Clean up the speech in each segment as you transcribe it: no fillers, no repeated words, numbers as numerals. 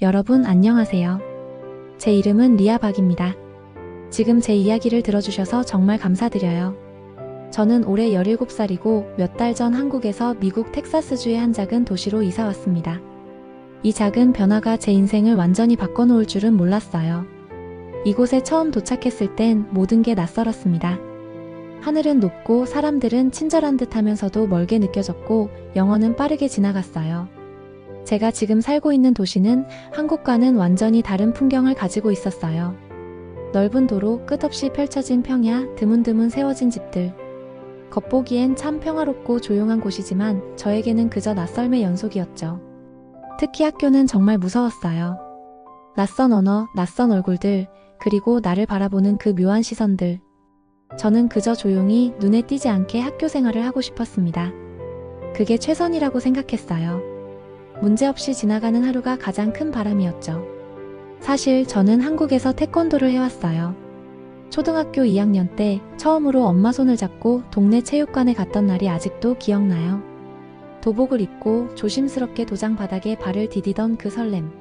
여러분 안녕하세요. 제 이름은 리아 박입니다. 지금 제 이야기를 들어주셔서 정말 감사드려요. 저는 올해 17살이고 몇 달 전 한국에서 미국 텍사스주의 한 작은 도시로 이사 왔습니다. 이 작은 변화가 제 인생을 완전히 바꿔놓을 줄은 몰랐어요. 이곳에 처음 도착했을 땐 모든 게 낯설었습니다. 하늘은 높고 사람들은 친절한 듯 하면서도 멀게 느껴졌고 영어는 빠르게 지나갔어요. 제가 지금 살고 있는 도시는 한국과는 완전히 다른 풍경을 가지고 있었어요. 넓은 도로, 끝없이 펼쳐진 평야, 드문드문 세워진 집들. 겉보기엔 참 평화롭고 조용한 곳이지만 저에게는 그저 낯설의 연속이었죠. 특히 학교는 정말 무서웠어요. 낯선 언어, 낯선 얼굴들, 그리고 나를 바라보는 그 묘한 시선들. 저는 그저 조용히 눈에 띄지 않게 학교 생활을 하고 싶었습니다. 그게 최선이라고 생각했어요. 문제없이 지나가는 하루가 가장 큰 바람이었죠. 사실 저는 한국에서 태권도를 해왔어요. 초등학교 2학년 때 처음으로 엄마 손을 잡고 동네 체육관에 갔던 날이 아직도 기억나요. 도복을 입고 조심스럽게 도장 바닥에 발을 디디던 그 설렘.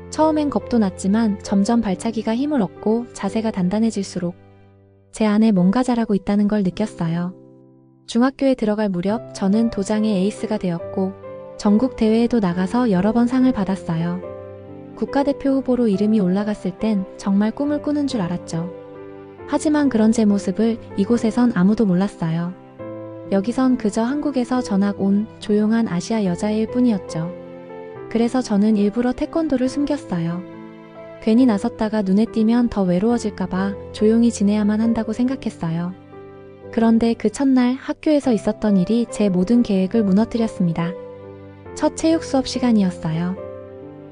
처음엔 겁도 났지만 점점 발차기가 힘을 얻고 자세가 단단해질수록 제 안에 뭔가 자라고 있다는 걸 느꼈어요. 중학교에 들어갈 무렵 저는 도장의 에이스가 되었고 전국 대회에도 나가서 여러 번 상을 받았어요. 국가대표 후보로 이름이 올라갔을 땐 정말 꿈을 꾸는 줄 알았죠. 하지만 그런 제 모습을 이곳에선 아무도 몰랐어요. 여기선 그저 한국에서 전학 온 조용한 아시아 여자일 뿐이었죠. 그래서 저는 일부러 태권도를 숨겼어요. 괜히 나섰다가 눈에 띄면 더 외로워질까봐 조용히 지내야만 한다고 생각했어요. 그런데 그 첫날 학교에서 있었던 일이 제 모든 계획을 무너뜨렸습니다. 첫 체육 수업 시간이었어요.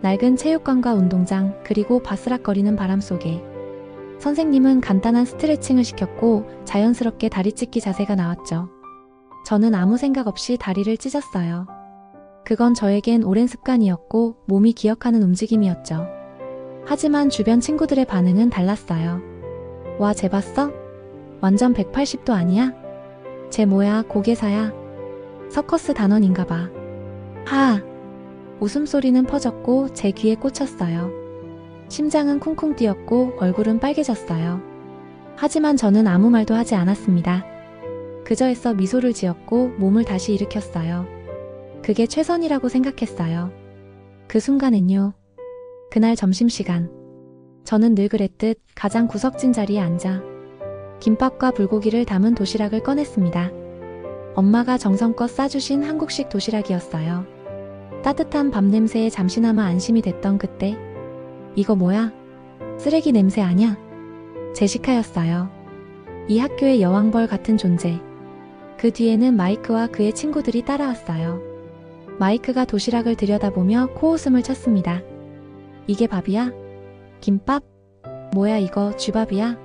낡은 체육관과 운동장, 그리고 바스락거리는 바람 속에 선생님은 간단한 스트레칭을 시켰고 자연스럽게 다리 찢기 자세가 나왔죠. 저는 아무 생각 없이 다리를 찢었어요. 그건 저에겐 오랜 습관이었고 몸이 기억하는 움직임이었죠. 하지만 주변 친구들의 반응은 달랐어요. 와, 쟤 봤어? 완전 180도 아니야? 쟤 뭐야, 고개사야? 서커스 단원인가 봐. 하! 웃음소리는 퍼졌고 제 귀에 꽂혔어요. 심장은 쿵쿵 뛰었고 얼굴은 빨개졌어요. 하지만 저는 아무 말도 하지 않았습니다. 그저 애써 미소를 지었고 몸을 다시 일으켰어요. 그게 최선이라고 생각했어요. 그 순간엔요. 그날 점심시간. 저는 늘 그랬듯 가장 구석진 자리에 앉아 김밥과 불고기를 담은 도시락을 꺼냈습니다. 엄마가 정성껏 싸주신 한국식 도시락이었어요. 따뜻한 밥 냄새에 잠시나마 안심이 됐던 그때. 이거 뭐야? 쓰레기 냄새 아냐? 제시카였어요. 이 학교의 여왕벌 같은 존재. 그 뒤에는 마이크와 그의 친구들이 따라왔어요. 마이크가 도시락을 들여다보며 코웃음을 쳤습니다. 이게 밥이야? 김밥? 뭐야 이거 쥐밥이야?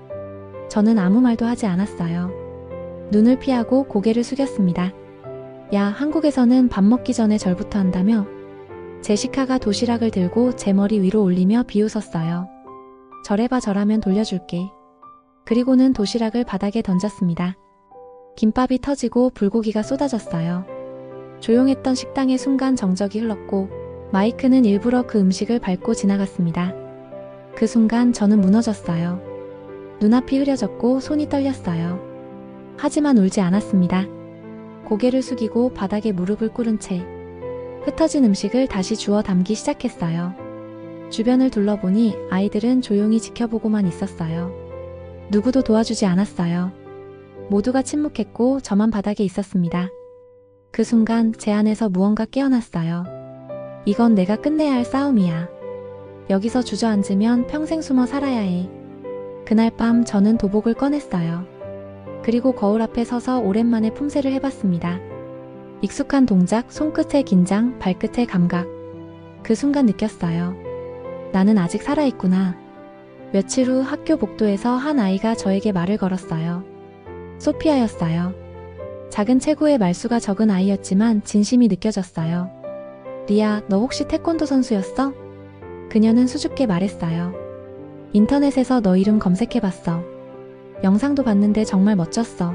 저는 아무 말도 하지 않았어요. 눈을 피하고 고개를 숙였습니다. 야, 한국에서는 밥 먹기 전에 절부터 한다며? 제시카가 도시락을 들고 제 머리 위로 올리며 비웃었어요. 저래봐, 저라면 돌려줄게. 그리고는 도시락을 바닥에 던졌습니다. 김밥이 터지고 불고기가 쏟아졌어요. 조용했던 식당의 순간 정적이 흘렀고 마이크는 일부러 그 음식을 밟고 지나갔습니다. 그 순간 저는 무너졌어요. 눈앞이 흐려졌고 손이 떨렸어요. 하지만 울지 않았습니다. 고개를 숙이고 바닥에 무릎을 꿇은 채 흩어진 음식을 다시 주워 담기 시작했어요. 주변을 둘러보니 아이들은 조용히 지켜보고만 있었어요. 누구도 도와주지 않았어요. 모두가 침묵했고 저만 바닥에 있었습니다. 그 순간 제 안에서 무언가 깨어났어요. 이건 내가 끝내야 할 싸움이야. 여기서 주저앉으면 평생 숨어 살아야 해. 그날 밤 저는 도복을 꺼냈어요. 그리고 거울 앞에 서서 오랜만에 품새를 해봤습니다. 익숙한 동작, 손끝의 긴장, 발끝의 감각. 그 순간 느꼈어요. 나는 아직 살아있구나. 며칠 후 학교 복도에서 한 아이가 저에게 말을 걸었어요. 소피아였어요. 작은 체구의 말수가 적은 아이였지만 진심이 느껴졌어요. 리아, 너 혹시 태권도 선수였어? 그녀는 수줍게 말했어요. 인터넷에서 너 이름 검색해봤어. 영상도 봤는데 정말 멋졌어.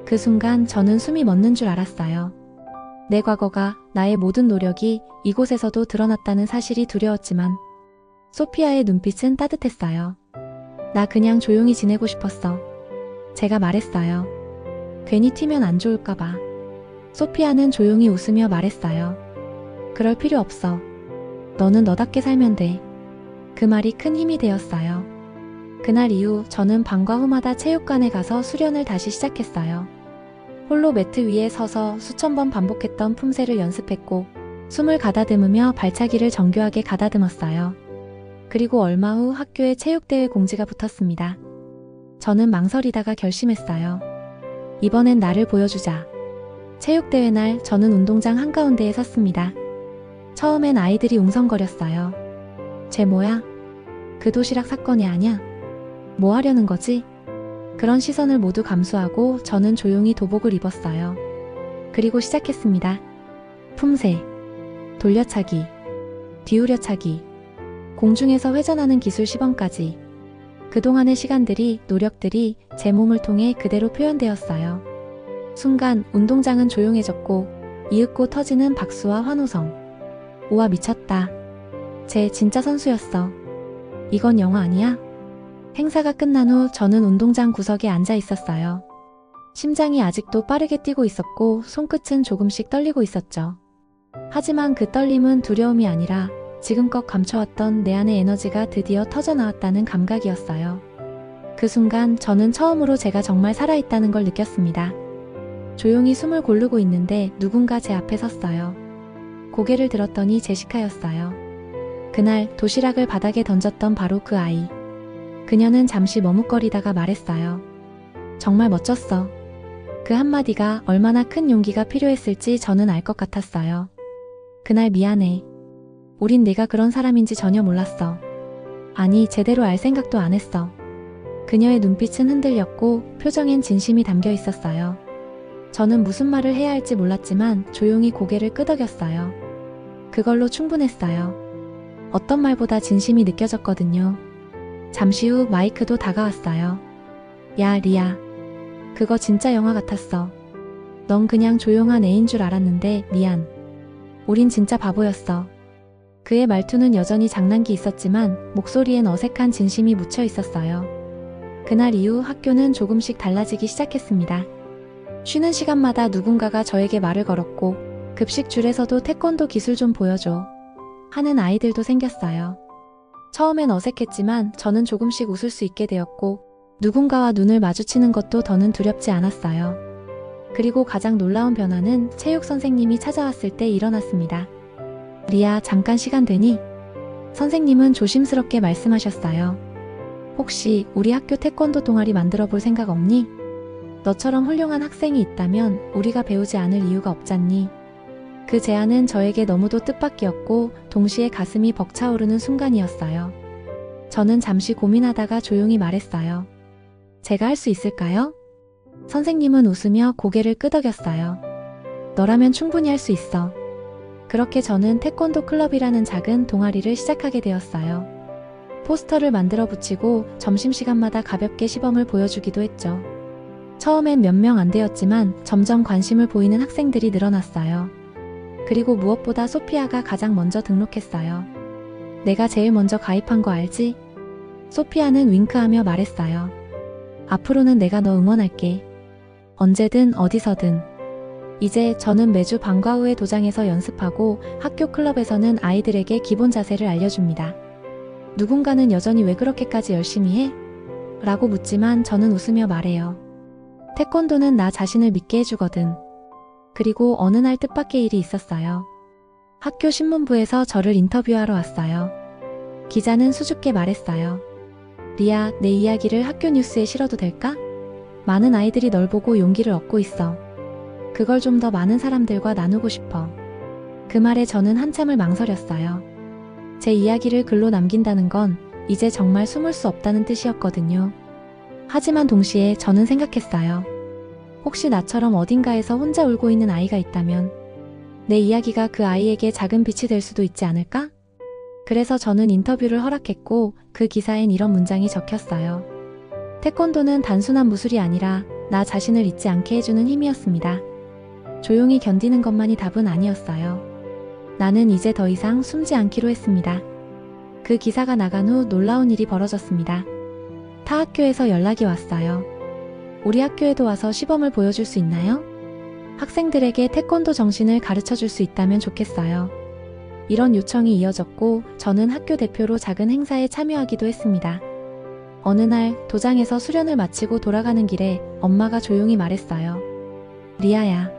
그 순간 저는 숨이 멎는 줄 알았어요. 내 과거가, 나의 모든 노력이 이곳에서도 드러났다는 사실이 두려웠지만 소피아의 눈빛은 따뜻했어요. 나 그냥 조용히 지내고 싶었어. 제가 말했어요. 괜히 튀면 안 좋을까봐. 소피아는 조용히 웃으며 말했어요. 그럴 필요 없어. 너는 너답게 살면 돼. 그 말이 큰 힘이 되었어요. 그날 이후 저는 방과 후마다 체육관에 가서 수련을 다시 시작했어요. 홀로 매트 위에 서서 수천 번 반복했던 품새를 연습했고 숨을 가다듬으며 발차기를 정교하게 가다듬었어요. 그리고 얼마 후 학교에 체육대회 공지가 붙었습니다. 저는 망설이다가 결심했어요. 이번엔 나를 보여주자. 체육대회 날 저는 운동장 한가운데에 섰습니다. 처음엔 아이들이 웅성거렸어요. 쟤 뭐야? 그 도시락 사건이 아냐? 뭐 하려는 거지? 그런 시선을 모두 감수하고 저는 조용히 도복을 입었어요. 그리고 시작했습니다. 품새, 돌려차기, 뒤우려차기, 공중에서 회전하는 기술 시범까지. 그동안의 시간들이, 노력들이 제 몸을 통해 그대로 표현되었어요. 순간 운동장은 조용해졌고 이윽고 터지는 박수와 환호성. 우와 미쳤다. 쟤 진짜 선수였어. 이건 영화 아니야? 행사가 끝난 후 저는 운동장 구석에 앉아 있었어요. 심장이 아직도 빠르게 뛰고 있었고 손끝은 조금씩 떨리고 있었죠. 하지만 그 떨림은 두려움이 아니라 지금껏 감춰왔던 내 안의 에너지가 드디어 터져나왔다는 감각이었어요. 그 순간 저는 처음으로 제가 정말 살아있다는 걸 느꼈습니다. 조용히 숨을 고르고 있는데 누군가 제 앞에 섰어요. 고개를 들었더니 제시카였어요. 그날 도시락을 바닥에 던졌던 바로 그 아이. 그녀는 잠시 머뭇거리다가 말했어요. 정말 멋졌어. 그 한마디가 얼마나 큰 용기가 필요했을지 저는 알 것 같았어요. 그날 미안해. 우린 네가 그런 사람인지 전혀 몰랐어. 아니, 제대로 알 생각도 안 했어. 그녀의 눈빛은 흔들렸고 표정엔 진심이 담겨 있었어요. 저는 무슨 말을 해야 할지 몰랐지만 조용히 고개를 끄덕였어요. 그걸로 충분했어요. 어떤 말보다 진심이 느껴졌거든요. 잠시 후 마이크도 다가왔어요. 야, 리아. 그거 진짜 영화 같았어. 넌 그냥 조용한 애인 줄 알았는데 미안. 우린 진짜 바보였어. 그의 말투는 여전히 장난기 있었지만 목소리엔 어색한 진심이 묻혀 있었어요. 그날 이후 학교는 조금씩 달라지기 시작했습니다. 쉬는 시간마다 누군가가 저에게 말을 걸었고 급식 줄에서도 태권도 기술 좀 보여줘 하는 아이들도 생겼어요. 처음엔 어색했지만 저는 조금씩 웃을 수 있게 되었고 누군가와 눈을 마주치는 것도 더는 두렵지 않았어요. 그리고 가장 놀라운 변화는 체육 선생님이 찾아왔을 때 일어났습니다. 리아, 잠깐 시간 되니? 선생님은 조심스럽게 말씀하셨어요. 혹시 우리 학교 태권도 동아리 만들어 볼 생각 없니? 너처럼 훌륭한 학생이 있다면 우리가 배우지 않을 이유가 없잖니. 그 제안은 저에게 너무도 뜻밖이었고 동시에 가슴이 벅차오르는 순간이었어요. 저는 잠시 고민하다가 조용히 말했어요. 제가 할 수 있을까요? 선생님은 웃으며 고개를 끄덕였어요. 너라면 충분히 할 수 있어. 그렇게 저는 태권도 클럽이라는 작은 동아리를 시작하게 되었어요. 포스터를 만들어 붙이고 점심시간마다 가볍게 시범을 보여주기도 했죠. 처음엔 몇 명 안 되었지만 점점 관심을 보이는 학생들이 늘어났어요. 그리고 무엇보다 소피아가 가장 먼저 등록했어요. 내가 제일 먼저 가입한 거 알지? 소피아는 윙크하며 말했어요. 앞으로는 내가 너 응원할게. 언제든 어디서든. 이제 저는 매주 방과 후에 도장에서 연습하고 학교 클럽에서는 아이들에게 기본 자세를 알려줍니다. 누군가는 여전히 왜 그렇게까지 열심히 해? 라고 묻지만 저는 웃으며 말해요. 태권도는 나 자신을 믿게 해주거든. 그리고 어느 날 뜻밖의 일이 있었어요. 학교 신문부에서 저를 인터뷰하러 왔어요. 기자는 수줍게 말했어요. 리아, 내 이야기를 학교 뉴스에 실어도 될까? 많은 아이들이 널 보고 용기를 얻고 있어. 그걸 좀 더 많은 사람들과 나누고 싶어. 그 말에 저는 한참을 망설였어요. 제 이야기를 글로 남긴다는 건 이제 정말 숨을 수 없다는 뜻이었거든요. 하지만 동시에 저는 생각했어요. 혹시 나처럼 어딘가에서 혼자 울고 있는 아이가 있다면 내 이야기가 그 아이에게 작은 빛이 될 수도 있지 않을까? 그래서 저는 인터뷰를 허락했고 그 기사엔 이런 문장이 적혔어요. 태권도는 단순한 무술이 아니라 나 자신을 잊지 않게 해주는 힘이었습니다. 조용히 견디는 것만이 답은 아니었어요. 나는 이제 더 이상 숨지 않기로 했습니다. 그 기사가 나간 후 놀라운 일이 벌어졌습니다. 타 학교에서 연락이 왔어요. 우리 학교에도 와서 시범을 보여줄 수 있나요? 학생들에게 태권도 정신을 가르쳐 줄 수 있다면 좋겠어요. 이런 요청이 이어졌고 저는 학교 대표로 작은 행사에 참여하기도 했습니다. 어느 날 도장에서 수련을 마치고 돌아가는 길에 엄마가 조용히 말했어요. 리아야,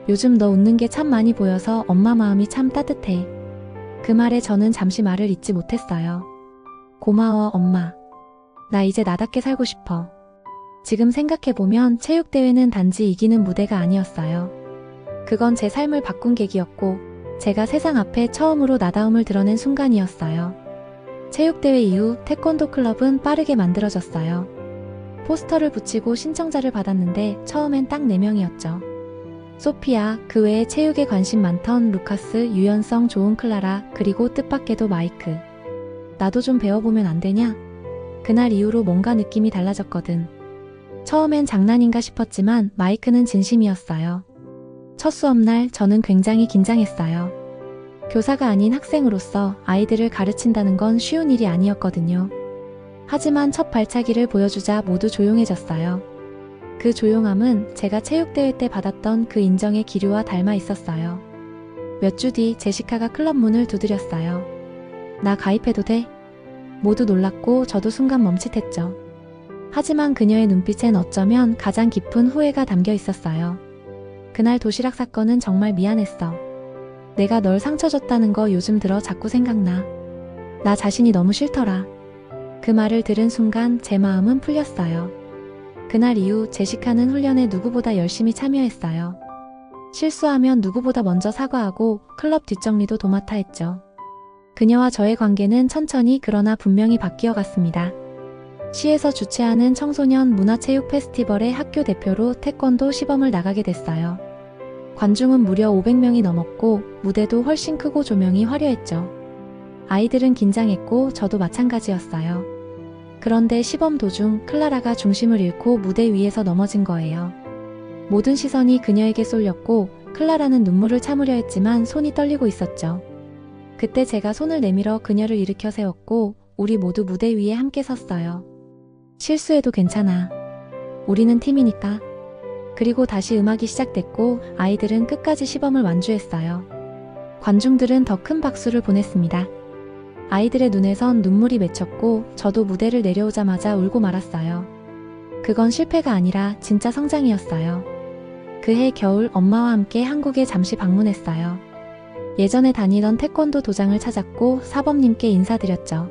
요즘 너 웃는 게 참 많이 보여서 엄마 마음이 참 따뜻해. 그 말에 저는 잠시 말을 잇지 못했어요. 고마워, 엄마. 나 이제 나답게 살고 싶어. 지금 생각해보면 체육대회는 단지 이기는 무대가 아니었어요. 그건 제 삶을 바꾼 계기였고 제가 세상 앞에 처음으로 나다움을 드러낸 순간이었어요. 체육대회 이후 태권도 클럽은 빠르게 만들어졌어요. 포스터를 붙이고 신청자를 받았는데 처음엔 딱 4명이었죠. 소피아, 그 외에 체육에 관심 많던 루카스, 유연성 좋은 클라라, 그리고 뜻밖에도 마이크. 나도 좀 배워보면 안 되냐? 그날 이후로 뭔가 느낌이 달라졌거든. 처음엔 장난인가 싶었지만 마이크는 진심이었어요. 첫 수업날 저는 굉장히 긴장했어요. 교사가 아닌 학생으로서 아이들을 가르친다는 건 쉬운 일이 아니었거든요. 하지만 첫 발차기를 보여주자 모두 조용해졌어요. 그 조용함은 제가 체육대회 때 받았던 그 인정의 기류와 닮아 있었어요. 몇 주 뒤 제시카가 클럽 문을 두드렸어요. 나 가입해도 돼? 모두 놀랐고 저도 순간 멈칫했죠. 하지만 그녀의 눈빛엔 어쩌면 가장 깊은 후회가 담겨 있었어요. 그날 도시락 사건은 정말 미안했어. 내가 널 상처 줬다는 거 요즘 들어 자꾸 생각나. 나 자신이 너무 싫더라. 그 말을 들은 순간 제 마음은 풀렸어요. 그날 이후 제시카는 훈련에 누구보다 열심히 참여했어요. 실수하면 누구보다 먼저 사과하고 클럽 뒷정리도 도맡아 했죠. 그녀와 저의 관계는 천천히 그러나 분명히 바뀌어 갔습니다. 시에서 주최하는 청소년 문화체육 페스티벌의 학교 대표로 태권도 시범을 나가게 됐어요. 관중은 무려 500명이 넘었고 무대도 훨씬 크고 조명이 화려했죠. 아이들은 긴장했고 저도 마찬가지였어요. 그런데 시범 도중 클라라가 중심을 잃고 무대 위에서 넘어진 거예요. 모든 시선이 그녀에게 쏠렸고 클라라는 눈물을 참으려 했지만 손이 떨리고 있었죠. 그때 제가 손을 내밀어 그녀를 일으켜 세웠고 우리 모두 무대 위에 함께 섰어요. 실수해도 괜찮아. 우리는 팀이니까. 그리고 다시 음악이 시작됐고 아이들은 끝까지 시범을 완주했어요. 관중들은 더 큰 박수를 보냈습니다. 아이들의 눈에선 눈물이 맺혔고 저도 무대를 내려오자마자 울고 말았어요. 그건 실패가 아니라 진짜 성장이었어요. 그해 겨울 엄마와 함께 한국에 잠시 방문했어요. 예전에 다니던 태권도 도장을 찾았고 사범님께 인사드렸죠.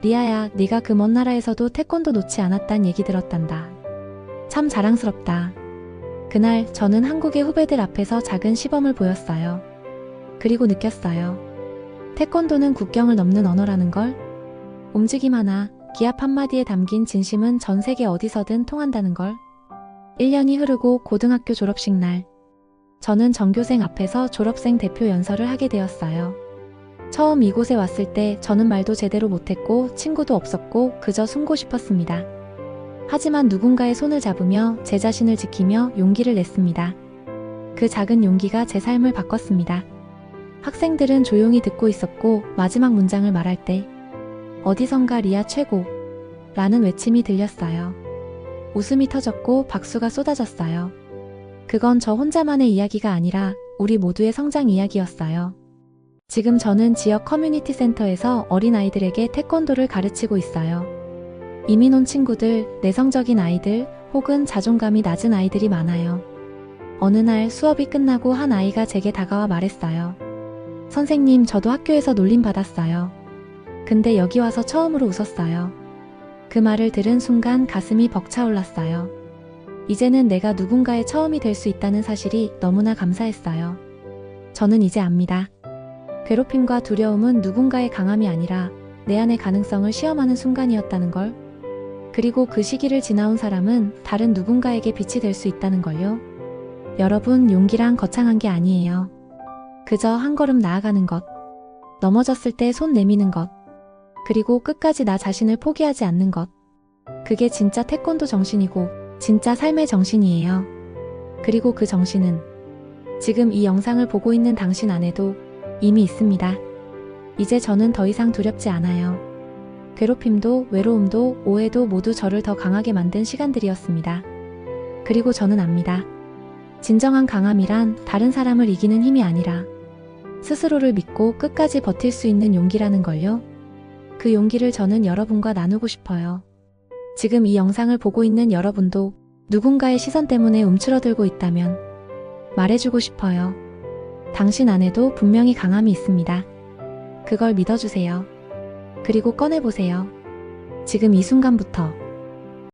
리아야, 네가 그 먼 나라에서도 태권도 놓지 않았단 얘기 들었단다. 참 자랑스럽다. 그날 저는 한국의 후배들 앞에서 작은 시범을 보였어요. 그리고 느꼈어요. 태권도는 국경을 넘는 언어라는 걸. 움직임 하나, 기합 한마디에 담긴 진심은 전 세계 어디서든 통한다는 걸. 1년이 흐르고 고등학교 졸업식 날. 저는 전교생 앞에서 졸업생 대표 연설을 하게 되었어요. 처음 이곳에 왔을 때 저는 말도 제대로 못했고 친구도 없었고 그저 숨고 싶었습니다. 하지만 누군가의 손을 잡으며 제 자신을 지키며 용기를 냈습니다. 그 작은 용기가 제 삶을 바꿨습니다. 학생들은 조용히 듣고 있었고 마지막 문장을 말할 때 어디선가 리아 최고! 라는 외침이 들렸어요. 웃음이 터졌고 박수가 쏟아졌어요. 그건 저 혼자만의 이야기가 아니라 우리 모두의 성장 이야기였어요. 지금 저는 지역 커뮤니티 센터에서 어린아이들에게 태권도를 가르치고 있어요. 이민 온 친구들, 내성적인 아이들, 혹은 자존감이 낮은 아이들이 많아요. 어느 날 수업이 끝나고 한 아이가 제게 다가와 말했어요. 선생님, 저도 학교에서 놀림 받았어요. 근데 여기 와서 처음으로 웃었어요. 그 말을 들은 순간 가슴이 벅차올랐어요. 이제는 내가 누군가의 처음이 될 수 있다는 사실이 너무나 감사했어요. 저는 이제 압니다. 괴롭힘과 두려움은 누군가의 강함이 아니라 내 안의 가능성을 시험하는 순간이었다는 걸. 그리고 그 시기를 지나온 사람은 다른 누군가에게 빛이 될 수 있다는 걸요. 여러분, 용기란 거창한 게 아니에요. 그저 한 걸음 나아가는 것. 넘어졌을 때 손 내미는 것. 그리고 끝까지 나 자신을 포기하지 않는 것. 그게 진짜 태권도 정신이고 진짜 삶의 정신이에요. 그리고 그 정신은 지금 이 영상을 보고 있는 당신 안에도 이미 있습니다. 이제 저는 더 이상 두렵지 않아요. 괴롭힘도, 외로움도, 오해도 모두 저를 더 강하게 만든 시간들이었습니다. 그리고 저는 압니다. 진정한 강함이란 다른 사람을 이기는 힘이 아니라 스스로를 믿고 끝까지 버틸 수 있는 용기라는 걸요. 그 용기를 저는 여러분과 나누고 싶어요. 지금 이 영상을 보고 있는 여러분도 누군가의 시선 때문에 움츠러들고 있다면 말해주고 싶어요. 당신 안에도 분명히 강함이 있습니다. 그걸 믿어주세요. 그리고 꺼내보세요. 지금 이 순간부터